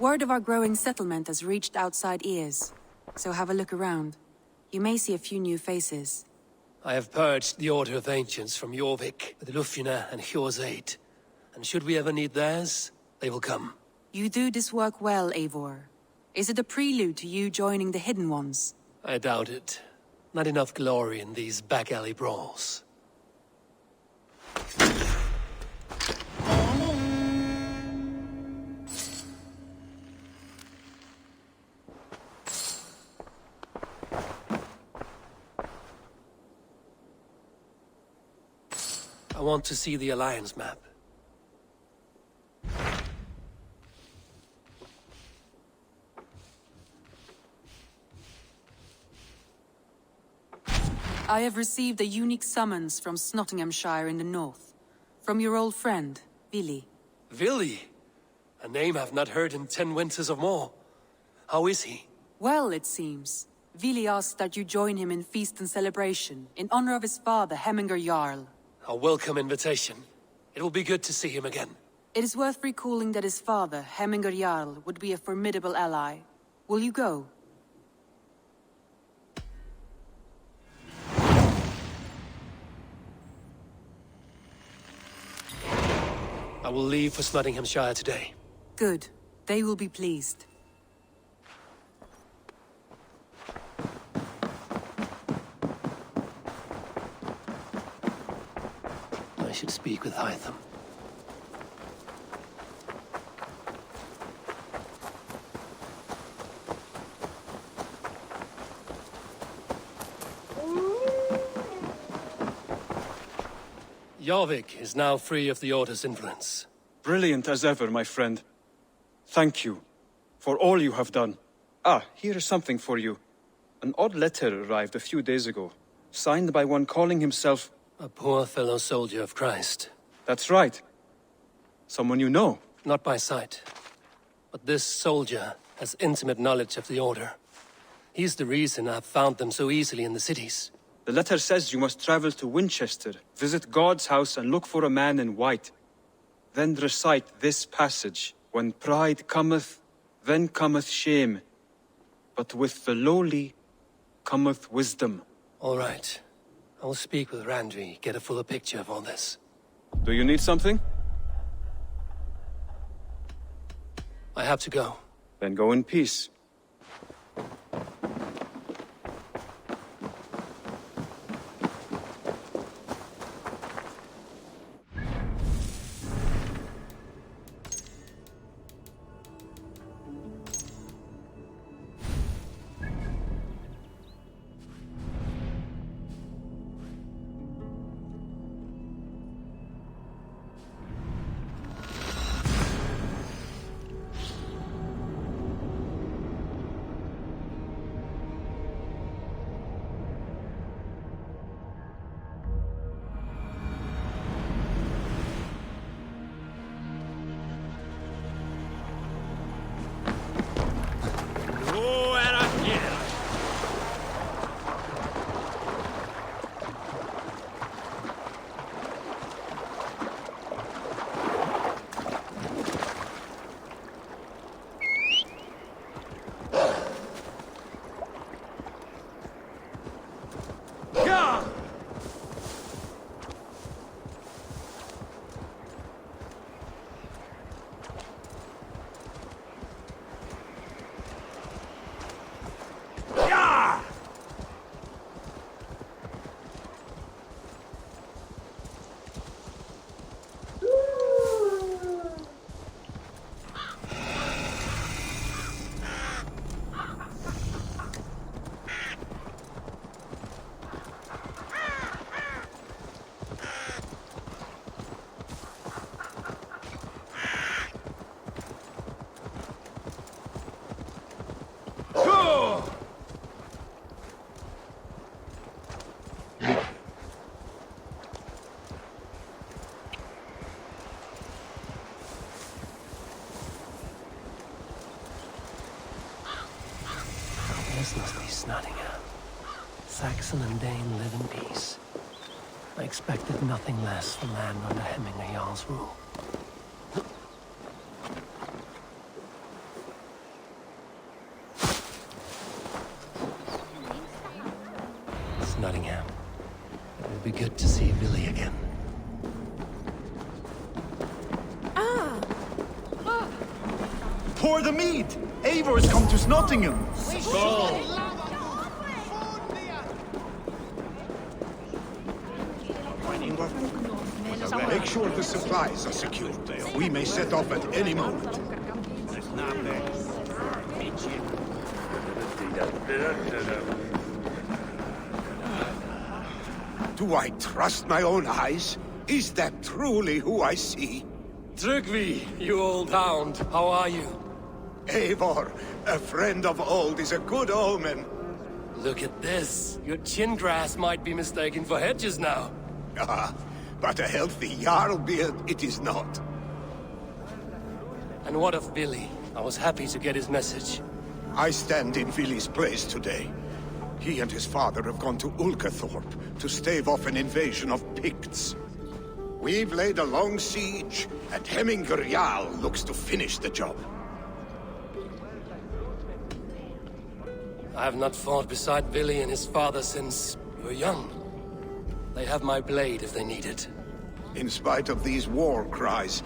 Word of our growing settlement has reached outside ears, so have a look around. You may see a few new faces. I have purged the Order of Ancients from Jorvik with Lufjuna and Hjor's aid. And should we ever need theirs, they will come. You do this work well, Eivor. Is it a prelude to you joining the Hidden Ones? I doubt it. Not enough glory in these back-alley brawls. I want to see the Alliance map. I have received a unique summons from Nottinghamshire in the north. From your old friend, Vili. Vili? A name I've not heard in 10 winters or more. How is he? Well, it seems. Vili asked that you join him in feast and celebration, in honor of his father, Hemminger Jarl. A welcome invitation. It will be good to see him again. It is worth recalling that his father, Hemminger Jarl, would be a formidable ally. Will you go? I will leave for Nottinghamshire today. Good. They will be pleased. I should speak with Hytham. Jorvik is now free of the Order's influence. Brilliant as ever, my friend. Thank you for all you have done. Ah, here is something for you. An odd letter arrived a few days ago, signed by one calling himself... A poor fellow soldier of Christ. That's right. Someone you know. Not by sight. But this soldier has intimate knowledge of the Order. He's the reason I've found them so easily in the cities. The letter says you must travel to Winchester, visit God's house and look for a man in white. Then recite this passage. When pride cometh, then cometh shame. But with the lowly cometh wisdom. All right. I will speak with Randvi, get a fuller picture of all this. Do you need something? I have to go. Then go in peace. This must be Nottingham. Saxon and Dane live in peace. I expected nothing less from land under Hemminger Jarl's rule. Miss Nottingham. It will be good to see Billy again. Pour the mead! Eivor has come to Nottingham! Make sure the supplies are secured. We may set off at any moment. Do I trust my own eyes? Is that truly who I see? Trygvi, you old hound, how are you? Eivor, a friend of old is a good omen. Look at this. Your chin grass might be mistaken for hedges now. Ah, but a healthy Jarl beard it is not. And what of Billy? I was happy to get his message. I stand in Vili's place today. He and his father have gone to Ulkathorpe to stave off an invasion of Picts. We've laid a long siege, and Hemminger Jarl looks to finish the job. I have not fought beside Billy and his father since you were young. They have my blade if they need it. In spite of these war cries,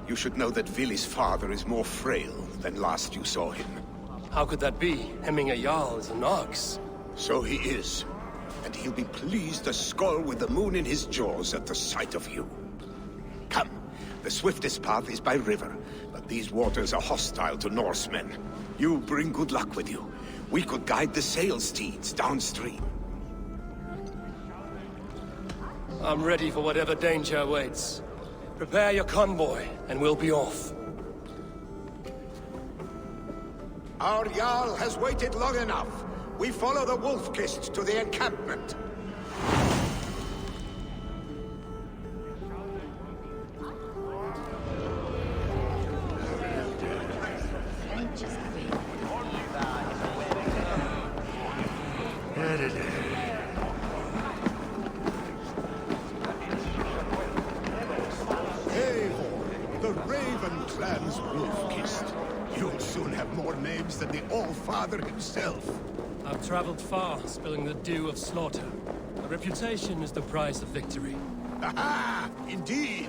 you should know that Vili's father is more frail than last you saw him. How could that be? Hemminger Jarl is an ox. So he is. And he'll be pleased to skull with the moon in his jaws at the sight of you. Come, the swiftest path is by river, but these waters are hostile to Norsemen. You bring good luck with you. We could guide the sail steeds downstream. I'm ready for whatever danger awaits. Prepare your convoy, and we'll be off. Our Jarl has waited long enough. We follow the Wolf-Kissed to the encampment. Eivor, the Raven clan's Wolf-Kissed. You'll soon have more names than the All-Father himself. I've traveled far, spilling the dew of slaughter. A reputation is the price of victory. Aha! Indeed!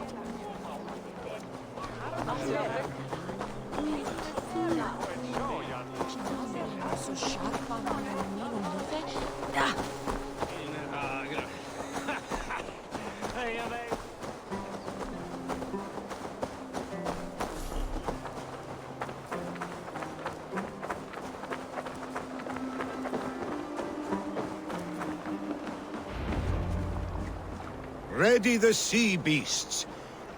Ready the sea beasts.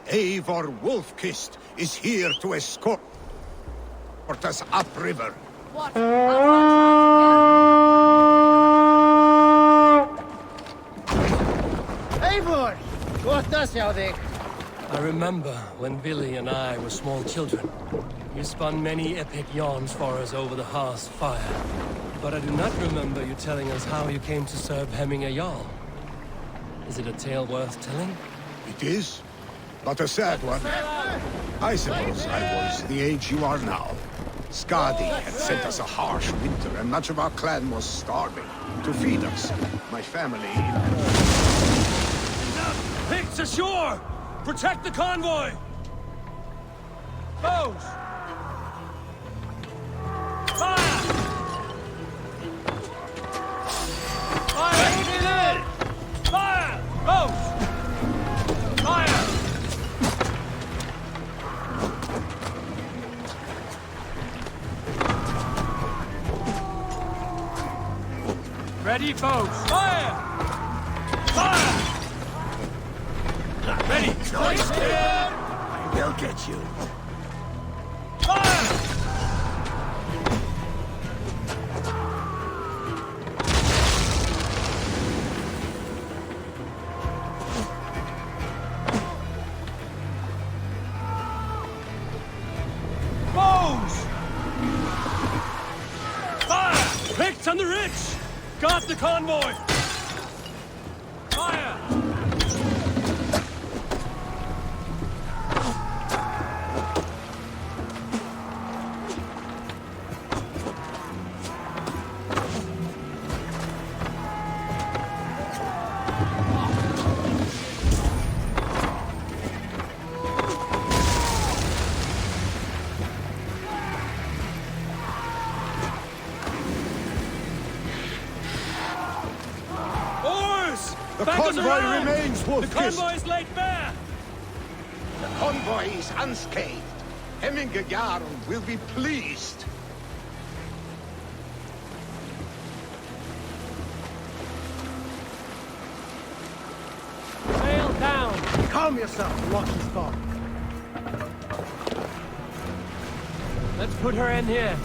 Eivor Wolf-Kissed is here to escort us upriver. Eivor! What does you think? I remember when Billy and I were small children. You spun many epic yarns for us over the hearth's fire. But I do not remember you telling us how you came to serve Hemminger Jarl. Is it a tale worth telling? It is, but a sad one. I suppose I was the age you are now. Skadi had sent us a harsh winter, and much of our clan was starving. To feed us, my family... Picts ashore! Protect the convoy! Foes! Fire! Fire! Fire! Foes! Fire! Ready, foes! Fire! Fire! Ready! I will get you! Fire! Foes! Fire! Picked on the ridge! Got the convoy! Fire! The Back us convoy around! remains, The Wolf-Kissed! convoy is laid bare! The convoy is unscathed. Hemminger Jarl will be pleased. Sail down! Calm yourself, lucky spot. Let's put her in here.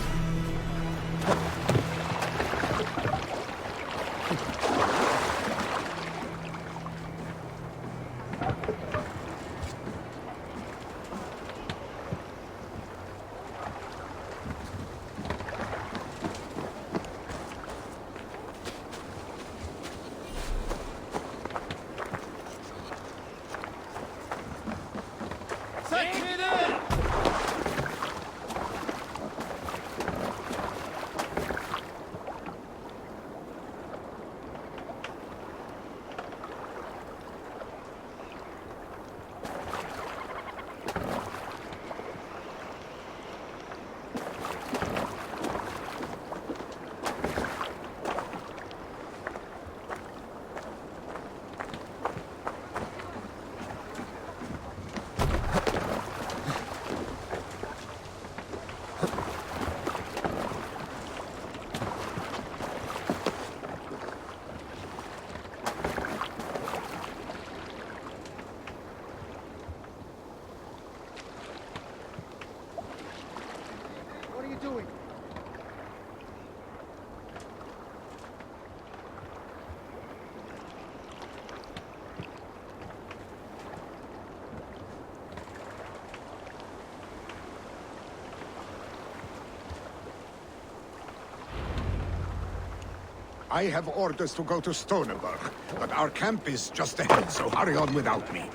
What are you doing? I have orders to go to Stoneberg, but our camp is just ahead, so hurry on without me.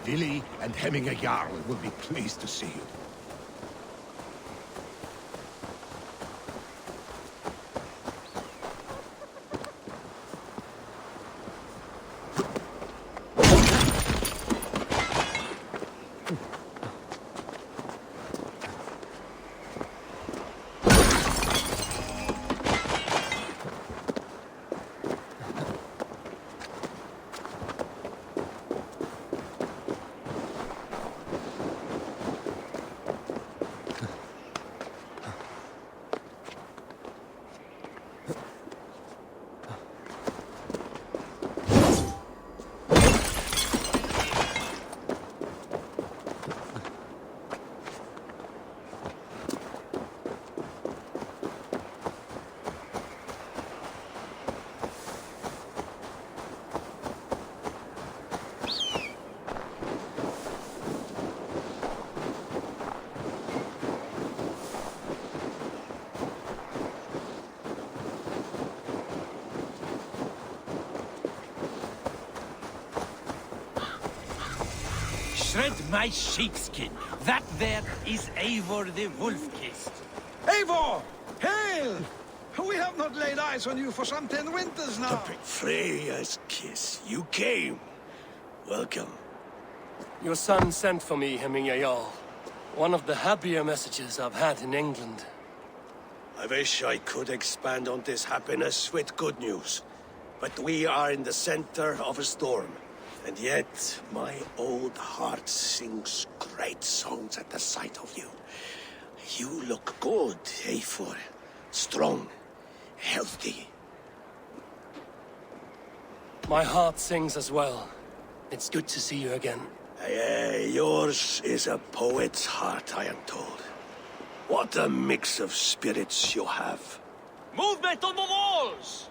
Vili and Hemminger Jarl will be pleased to see you. Shred my sheepskin. That there is Eivor the Wolf-Kissed. Eivor! Hail! We have not laid eyes on you for some 10 winters now. Freya's kiss. You came. Welcome. Your son sent for me, Hemminger Jarl. One of the happier messages I've had in England. I wish I could expand on this happiness with good news. But we are in the center of a storm. And yet, my old heart sings great songs at the sight of you. You look good, Eivor. Strong, healthy. My heart sings as well. It's good to see you again. Yours is a poet's heart, I am told. What a mix of spirits you have. Movement on the walls!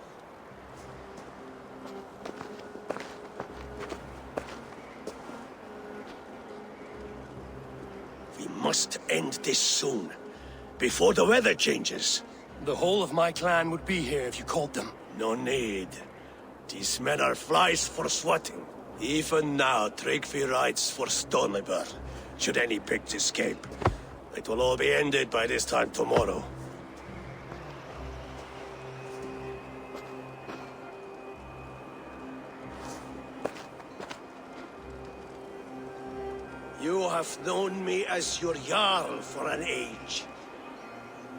We must end this soon, before the weather changes. The whole of my clan would be here if you called them. No need. These men are flies for swatting. Even now, Tryggvi rides for Stoneberg, should any pigs escape. It will all be ended by this time tomorrow. You have known me as your Jarl for an age.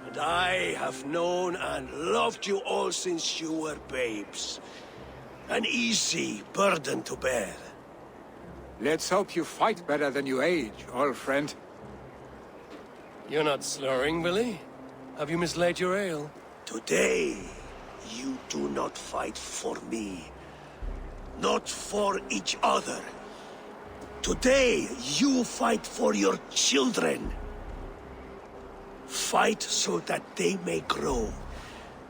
And I have known and loved you all since you were babes. an easy burden to bear. Let's hope you fight better than you age, old friend. You're not slurring, Billy? Have you mislaid your ale? Today, you do not fight for me. Not for each other. Today, you fight for your children. Fight so that they may grow.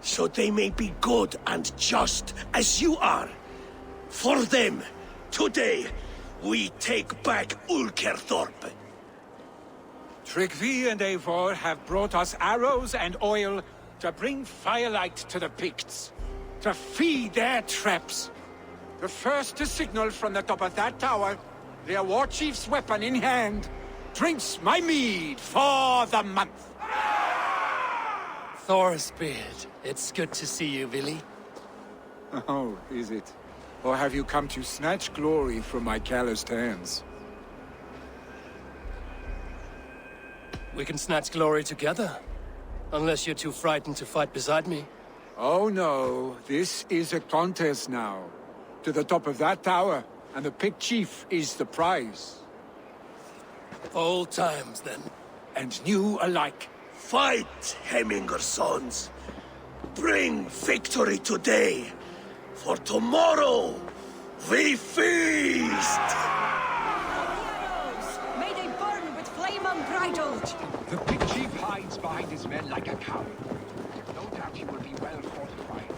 So they may be good and just as you are. For them, today, we take back Ulkerthorpe. Tryggvi and Eivor have brought us arrows and oil to bring firelight to the Picts, to feed their traps. The first to signal from the top of that tower, their war chief's weapon in hand, drinks my mead for the month. Thorsbeard, it's good to see you, Billy. Oh, is it? Or have you come to snatch glory from my calloused hands? We can snatch glory together. Unless you're too frightened to fight beside me. Oh no, this is a contest now. To the top of that tower, and the Pict Chief is the prize. Old times, then. And new alike. Fight, Hemminger sons. Bring victory today. For tomorrow, we feast! May they burn with flame unbridled! The Pict Chief hides behind his men like a coward. No doubt he will be well fortified.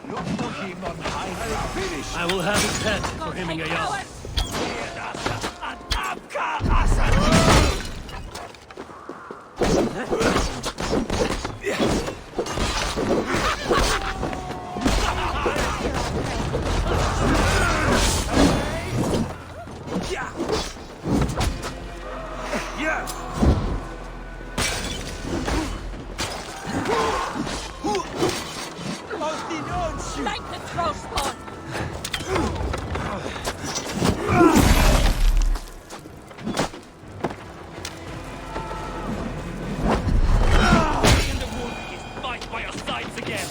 Look for him on high ground. Finish! I will have his head for him, Yarl. Like the throw spot! Fight by your sides again.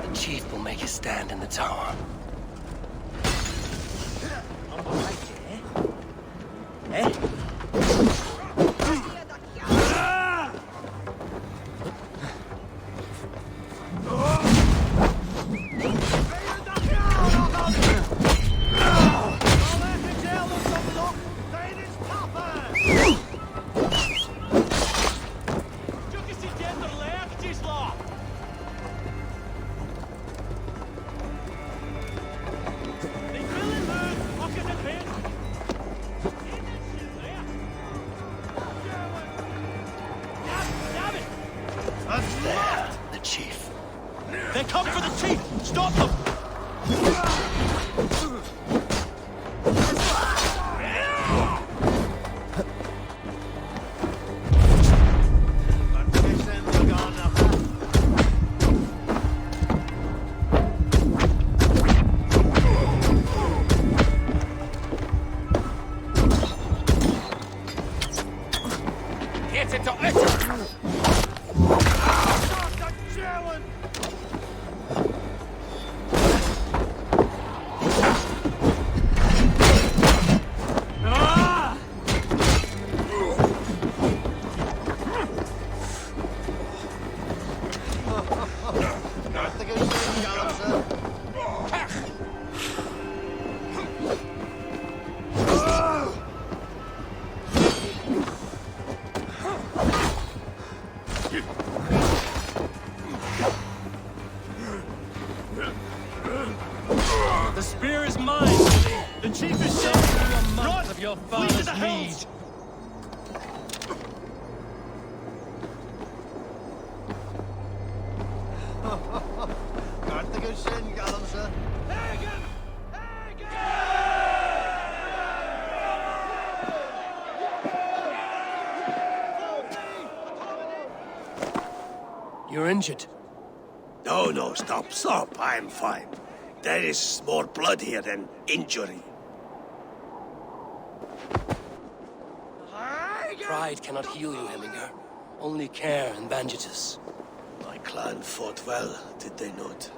The chief will make his stand in the tower. The chief. They come for the chief! Stop them! Get it to it! The spear is mine! The chief is saving you a month Of your Flee to father's the mead. hills! You're injured. No, stop, I'm fine. There is more blood here than injury. Pride cannot heal you, Heminger. Only care and bandages. My clan fought well, did they not?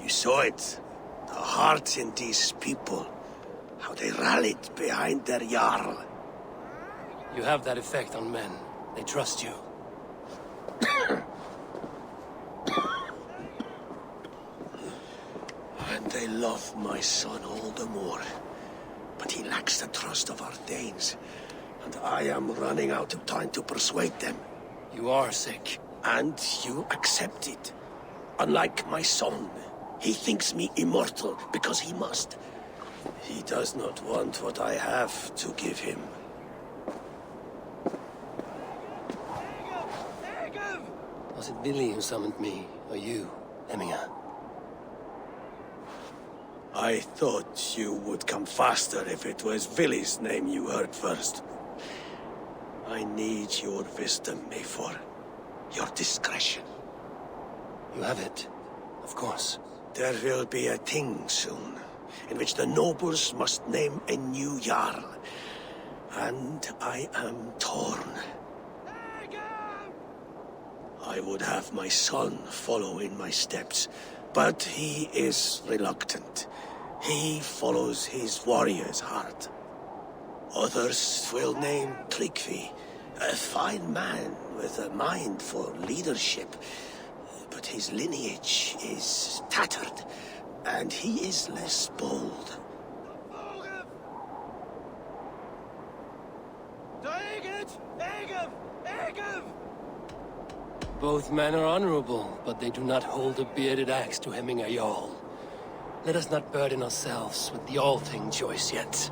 You saw it. The heart in these people. How they rallied behind their Jarl. You have that effect on men. They trust you. And they love my son all the more. But he lacks the trust of our Danes. And I am running out of time to persuade them. You are sick. And you accept it. Unlike my son, he thinks me immortal because he must. He does not want what I have to give him. Was it Billy who summoned me, or you, Heminger? I thought you would come faster if it was Villy's name you heard first. I need your wisdom, Mayfor. Your discretion. You have it, of course. There will be a thing soon, in which the nobles must name a new Jarl. And I am torn. I would have my son follow in my steps, but he is reluctant. He follows his warrior's heart. Others will name Tryggvi, a fine man with a mind for leadership. But his lineage is tattered, and he is less bold. Both men are honorable, but they do not hold a bearded axe to Heminger Jarl. Let us not burden ourselves with the all-thing choice yet.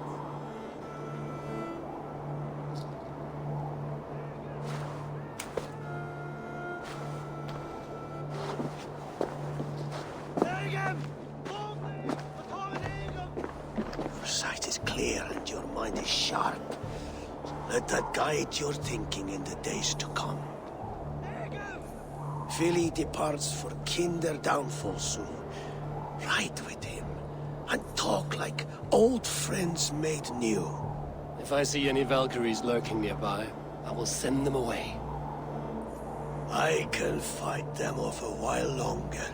Your sight is clear and your mind is sharp. Let that guide your thinking in the days to come. Vili departs for Kinder downfall soon. Ride with him, and talk like old friends made new. If I see any Valkyries lurking nearby, I will send them away. I can fight them off a while longer.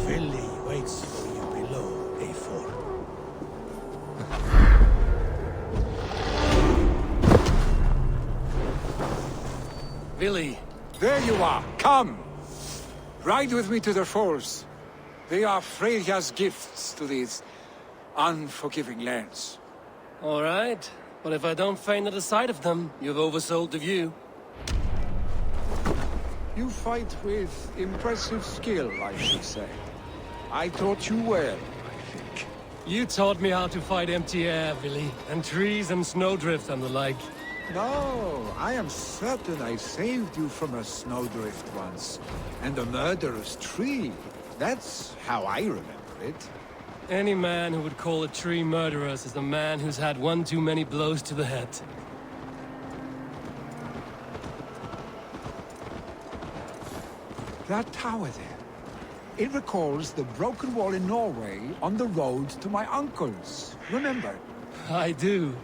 Vili waits for you below, A4. Billy! There you are. Come! Ride with me to the falls. They are Freya's gifts to these unforgiving lands. All right, but if I don't faint at the sight of them, you've oversold the view. You fight with impressive skill, I should say. I taught you well, I think. You taught me how to fight empty air, Billy, and trees and snowdrift and the like. No, I am certain I saved you from a snowdrift once, and a murderous tree. That's how I remember it. Any man who would call a tree murderous is a man who's had one too many blows to the head. That tower there, it recalls the broken wall in Norway on the road to my uncle's. Remember? I do.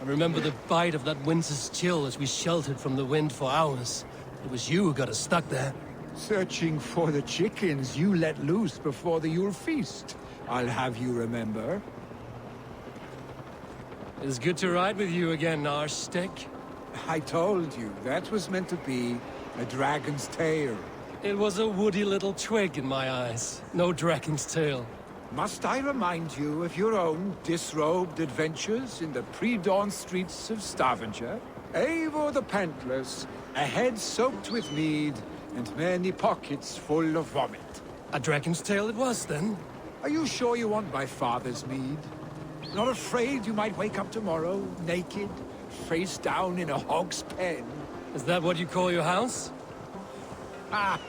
I remember the bite of that winter's chill as we sheltered from the wind for hours. It was you who got us stuck there. Searching for the chickens you let loose before the Yule feast. I'll have you remember. It is good to ride with you again, Arstick. I told you, that was meant to be a dragon's tail. It was a woody little twig in my eyes. No dragon's tail. Must I remind you of your own disrobed adventures in the pre-dawn streets of Stavanger? Eivor the Pantless, a head soaked with mead, and many pockets full of vomit. A dragon's tail it was, then? Are you sure you want my father's mead? Not afraid you might wake up tomorrow, naked, face down in a hog's pen? Is that what you call your house? Ah!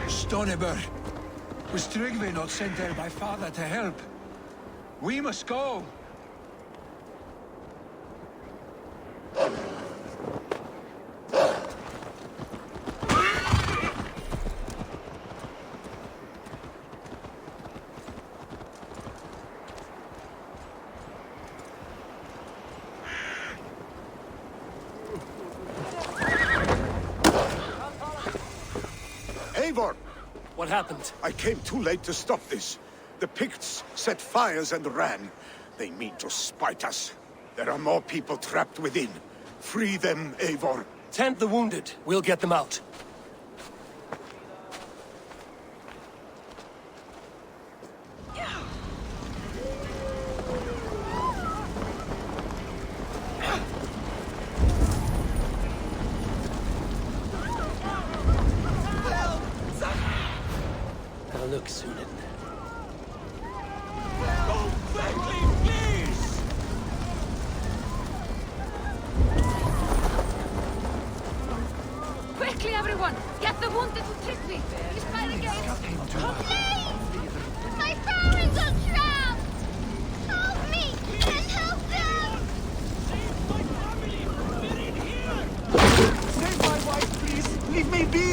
Stoneber, was Tryggvi not sent there by father to help? We must go. Eivor! What happened? I came too late to stop this. The Picts set fires and ran. They mean to spite us. There are more people trapped within. Free them, Eivor. Tend the wounded. We'll get them out. Have a look, Sunan. Go quickly, please! Quickly, everyone! Get the wounded to Tryggvi! He's by the gate! Please! My parents are trapped! Help me! And help them! Save my family! We're in here! Save my wife, please! Leave me be!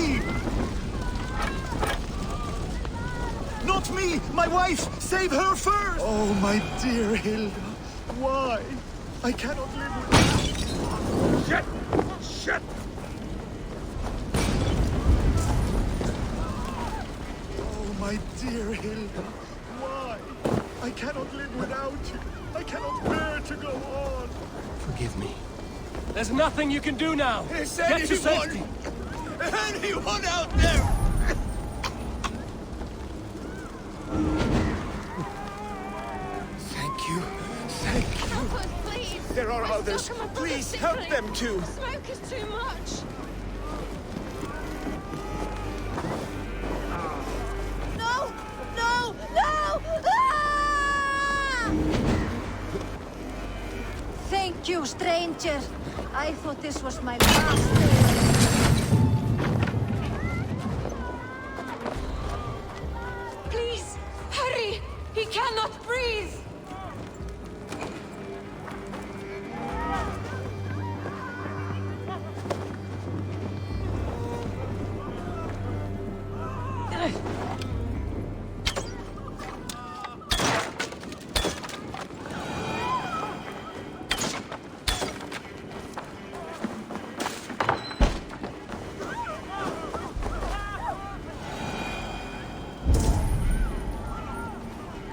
Not me! My wife! Save her first! Oh, my dear Hilda. Why? I cannot live with... Shit! Shit! Oh, my dear Hilda. Why? I cannot live without you. I cannot bear to go on. Forgive me. There's nothing you can do now. Is Get to safety. anyone out there? Thank you. Thank you. Help us, please! There are I'm others. stuck on my Please brother's help sick them leave. too. Smoke is too much! No! No! No! Ah! Thank you, stranger. I thought this was my last day. Please, hurry! He cannot breathe!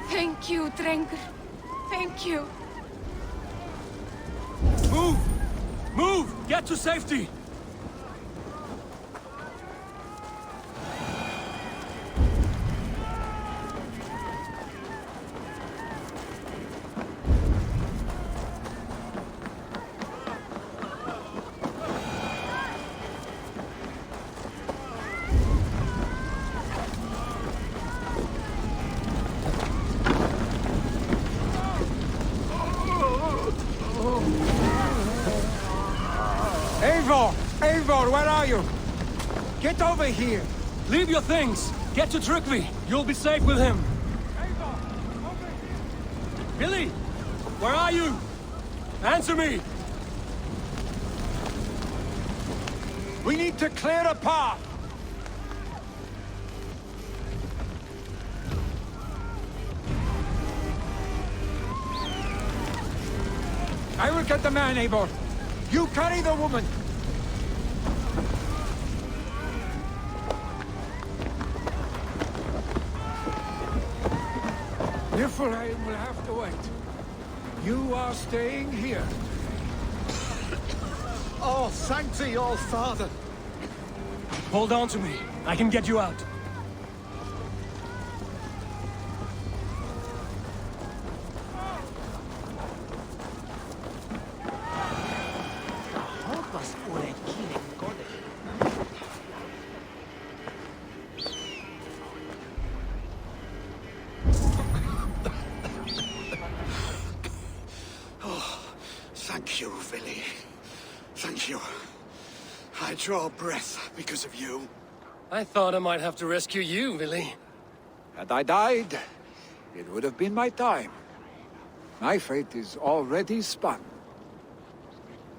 Thank you, Drengur. Thank you. Move! Move! Get to safety! Eivor! Eivor, where are you? Get over here! Leave your things! Get to Tryggvi! You'll be safe with him! Eivor! Over here! Billy! Where are you? Answer me! We need to clear a path! I will get the man, Eivor. You carry the woman. Niflheim will have to wait. You are staying here. Oh, thank thee, all father. Hold on to me. I can get you out. Thank you, Vili. Thank you. I draw breath because of you. I thought I might have to rescue you, Vili. Had I died, it would have been my time. My fate is already spun.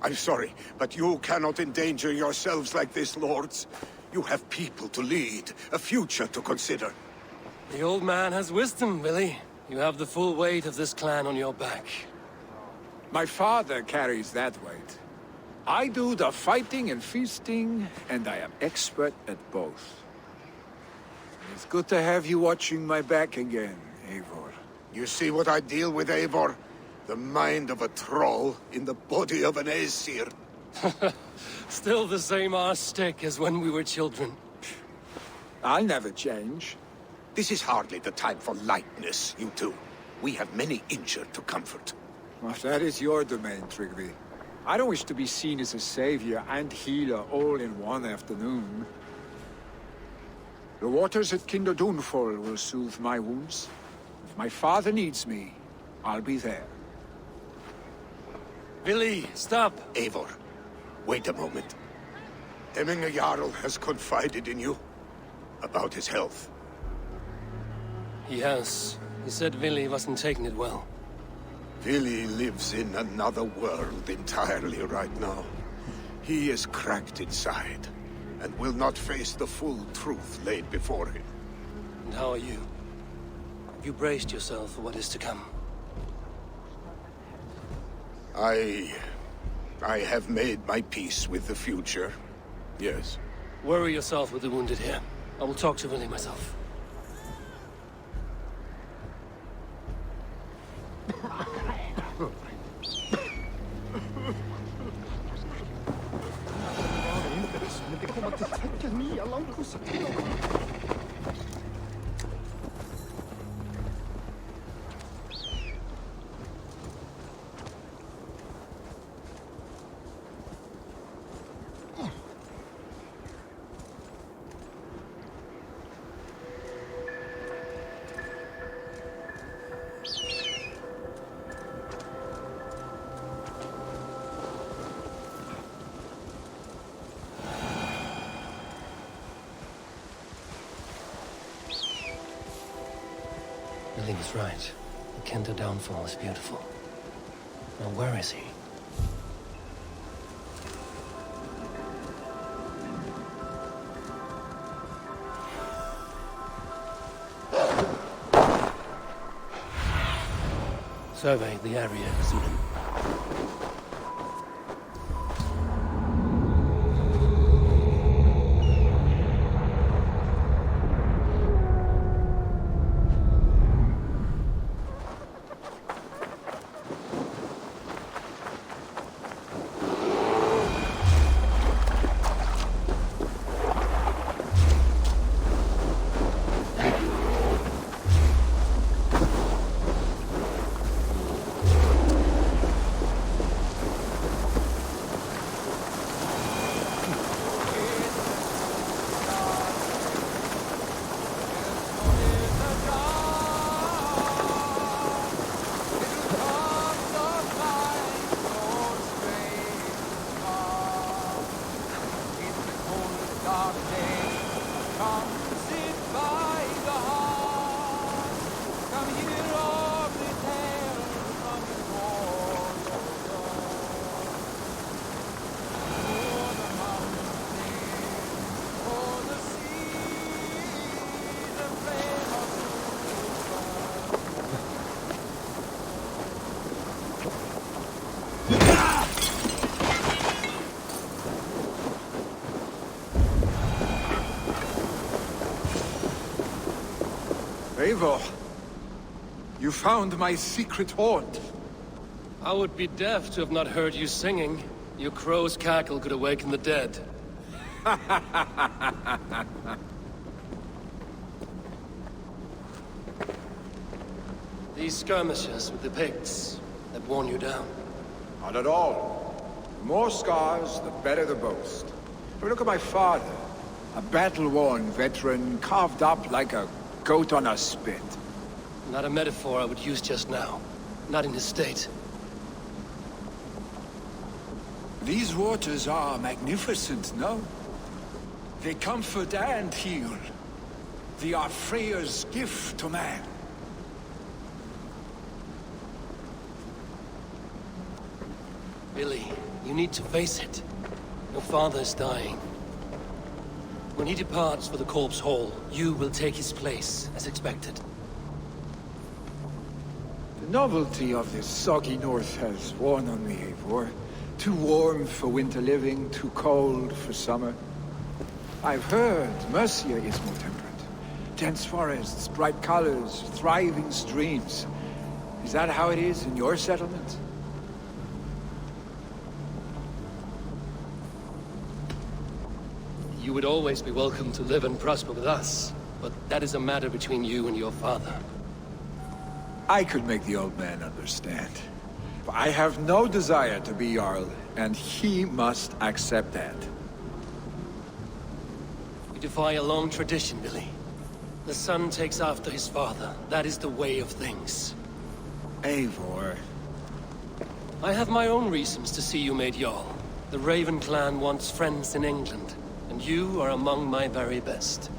I'm sorry, but you cannot endanger yourselves like this, lords. You have people to lead, a future to consider. The old man has wisdom, Vili. You have the full weight of this clan on your back. My father carries that weight. I do the fighting and feasting, and I am expert at both. It's good to have you watching my back again, Eivor. You see what I deal with, Eivor? The mind of a troll in the body of an Aesir. Still the same arse stick as when we were children. I'll never change. This is hardly the time for lightness, you two. We have many injured to comfort. Well, that is your domain, Tryggvi. I don't wish to be seen as a savior and healer all in one afternoon. The waters at Kinderdunfol will soothe my wounds. If my father needs me, I'll be there. Vili, stop! Eivor, wait a moment. Hemminger Jarl has confided in you about his health. He has. He said Vili wasn't taking it well. Vili lives in another world entirely right now. He is cracked inside, and will not face the full truth laid before him. And how are you? Have you braced yourself for what is to come? I have made my peace with the future, yes. Worry yourself with the wounded here. I will talk to Vili myself. Vili was right. The Kenda downfall is beautiful. Now where is he? Survey the area, Zudin. Eivor, you found my secret haunt. I would be deaf to have not heard you singing. Your crow's cackle could awaken the dead. These skirmishes with the Picts have worn you down. Not at all. The more scars, the better the boast. But look at my father. A battle-worn veteran, carved up like a goat on a spit. Not a metaphor I would use just now. Not in his state. These waters are magnificent, no? They comfort and heal. They are Freya's gift to man. Billy, you need to face it. Your father's dying. When he departs for the Corpse Hall, you will take his place, as expected. The novelty of this soggy north has worn on me, Eivor. Too warm for winter living, too cold for summer. I've heard Mercia is more temperate. Dense forests, bright colors, thriving streams. Is that how it is in your settlement? You would always be welcome to live and prosper with us, but that is a matter between you and your father. I could make the old man understand. I have no desire to be Jarl, and he must accept that. We defy a long tradition, Billy. The son takes after his father. That is the way of things. Eivor. I have my own reasons to see you made Jarl. The Raven clan wants friends in England, and you are among my very best.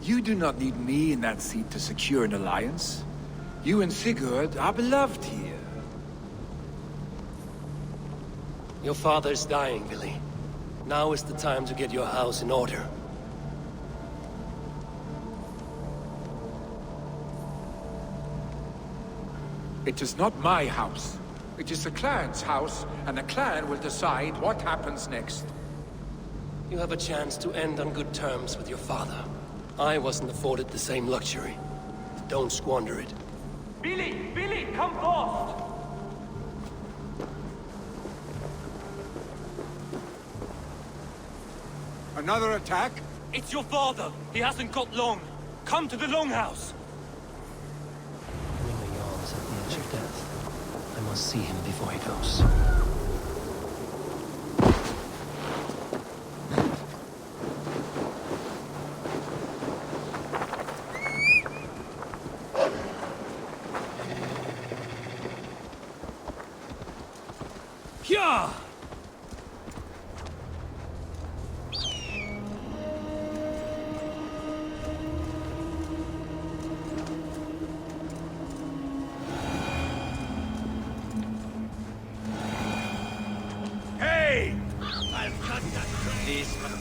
You do not need me in that seat to secure an alliance. You and Sigurd are beloved here. Your father is dying, Billy. Now is the time to get your house in order. It is not my house. It is the clan's house, and the clan will decide what happens next. You have a chance to end on good terms with your father. I wasn't afforded the same luxury. Don't squander it. Billy! Billy, come forth! Another attack? It's your father! He hasn't got long! Come to the Longhouse! When the Jarl is at the edge of death, I must see him before he goes. Yeah! Hey! I've got that policeman.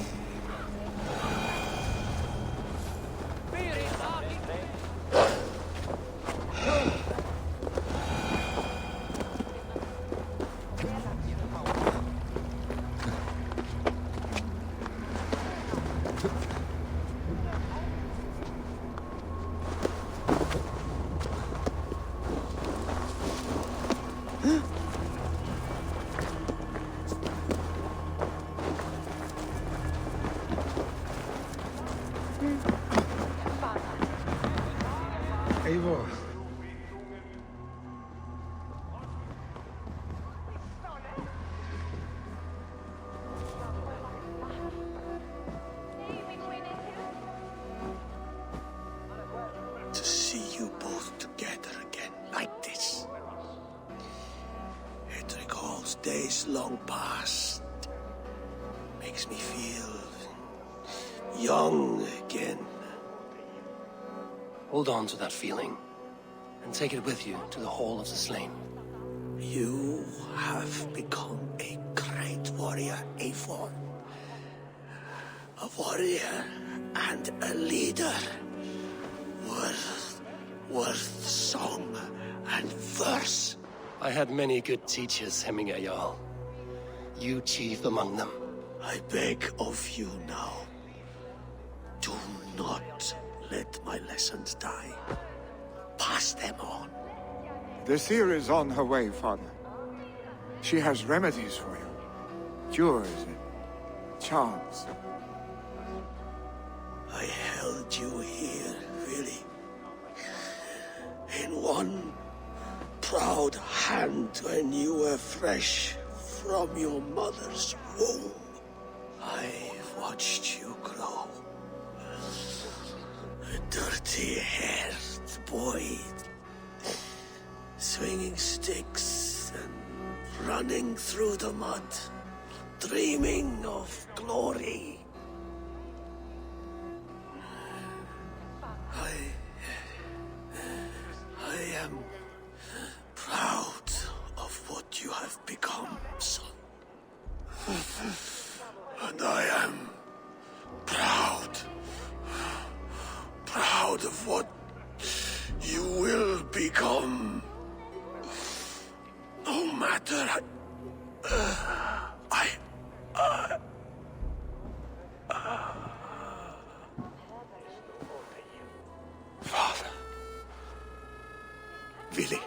Eivor. To see you both together again like this. It recalls days long past. Makes me feel young again. Hold on to that feeling, and take it with you to the Hall of the Slain. You have become a great warrior, Eivor. A warrior and a leader. Worth song and verse. I had many good teachers, Hemminger Jarl. You chief among them. I beg of you now. Do not let my lessons die. Pass them on. The seer is on her way, Father. She has remedies for you. Cures and charms. I held you here, really. In one proud hand when you were fresh from your mother's womb. I've watched you grow. A dirty-haired boy, swinging sticks and running through the mud, dreaming of glory. I am proud of what you have become, son. And I am proud of what you will become. No matter Father. Vili.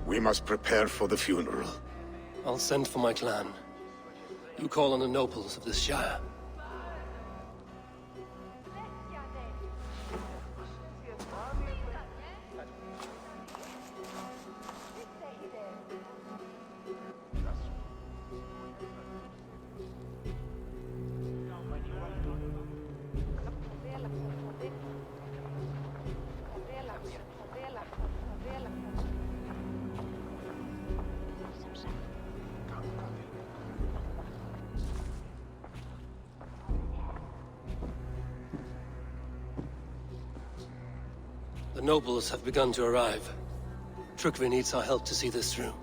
We must prepare for the funeral. I'll send for my clan. You call on the nobles of this shire. The nobles have begun to arrive. Trukvi needs our help to see this through.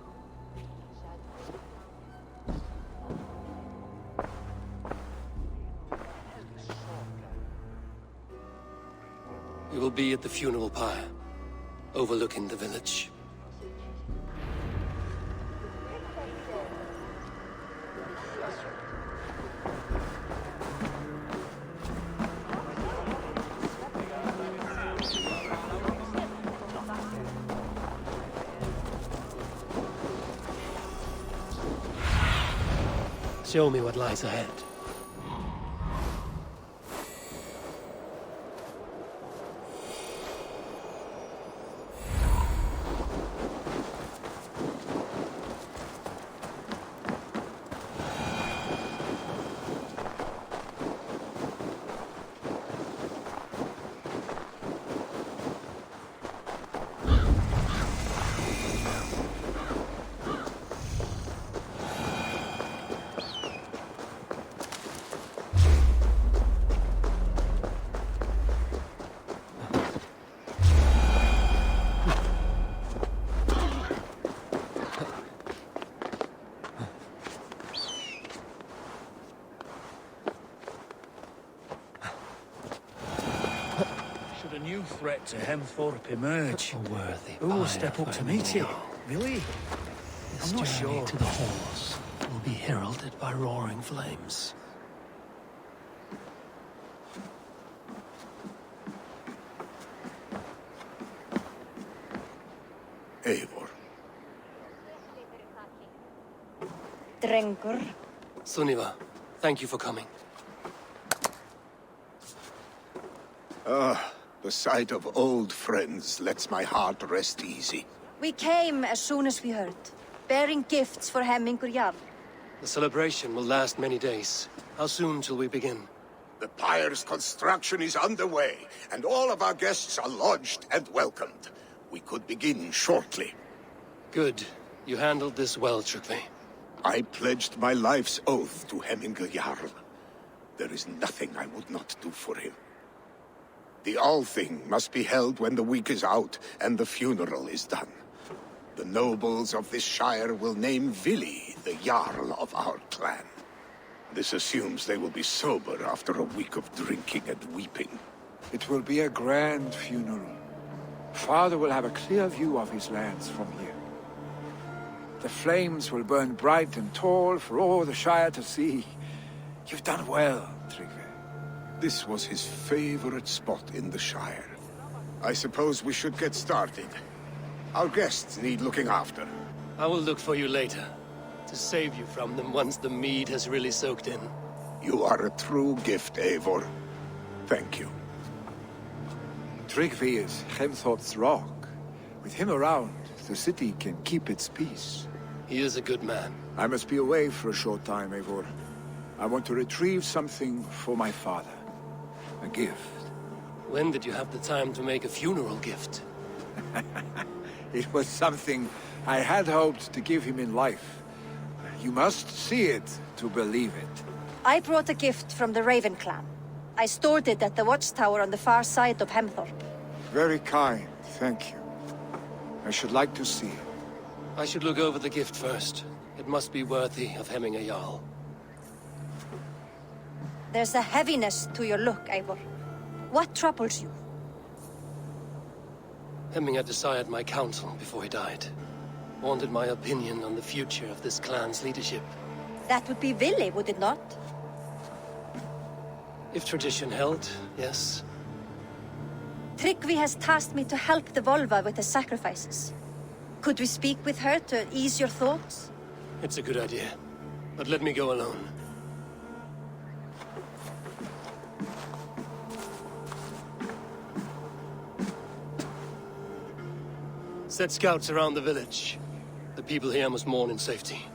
We will be at the funeral pyre, overlooking the village. Show me what lies ahead. Should a new threat to Hemthorpe emerge, A worthy who will step up to meet you? Really? This I'm not journey sure. to the halls will be heralded by roaring flames. Eivor. Drengur. Sunniva, thank you for coming. The sight of old friends lets my heart rest easy. We came as soon as we heard, bearing gifts for Hemingur Jarl. The celebration will last many days. How soon shall we begin? The pyre's construction is underway, and all of our guests are lodged and welcomed. We could begin shortly. Good. You handled this well, Trukvi. I pledged my life's oath to Hemingur Jarl. There is nothing I would not do for him. The Althing must be held when the week is out and the funeral is done. The nobles of this shire will name Vili the Jarl of our clan. This assumes they will be sober after a week of drinking and weeping. It will be a grand funeral. Father will have a clear view of his lands from here. The flames will burn bright and tall for all the Shire to see. You've done well, Tryggvi. This was his favorite spot in the Shire. I suppose we should get started. Our guests need looking after. I will look for you later, to save you from them once the mead has really soaked in. You are a true gift, Eivor. Thank you. Tryggvi is Hemthor's rock. With him around, the city can keep its peace. He is a good man. I must be away for a short time, Eivor. I want to retrieve something for my father. A gift. When did you have the time to make a funeral gift? It was something I had hoped to give him in life. You must see it to believe it. I brought a gift from the Raven clan. I stored it at the watchtower on the far side of Hemthorpe. Very kind, thank you. I should like to see it. I should look over the gift first. It must be worthy of Hemminger Jarl. There's a heaviness to your look, Eivor. What troubles you? Hemminger desired my counsel before he died. Wanted my opinion on the future of this clan's leadership. That would be Vili, would it not? If tradition held, yes. Tryggvi has tasked me to help the Volva with the sacrifices. Could we speak with her to ease your thoughts? It's a good idea. But let me go alone. Set scouts around the village. The people here must mourn in safety.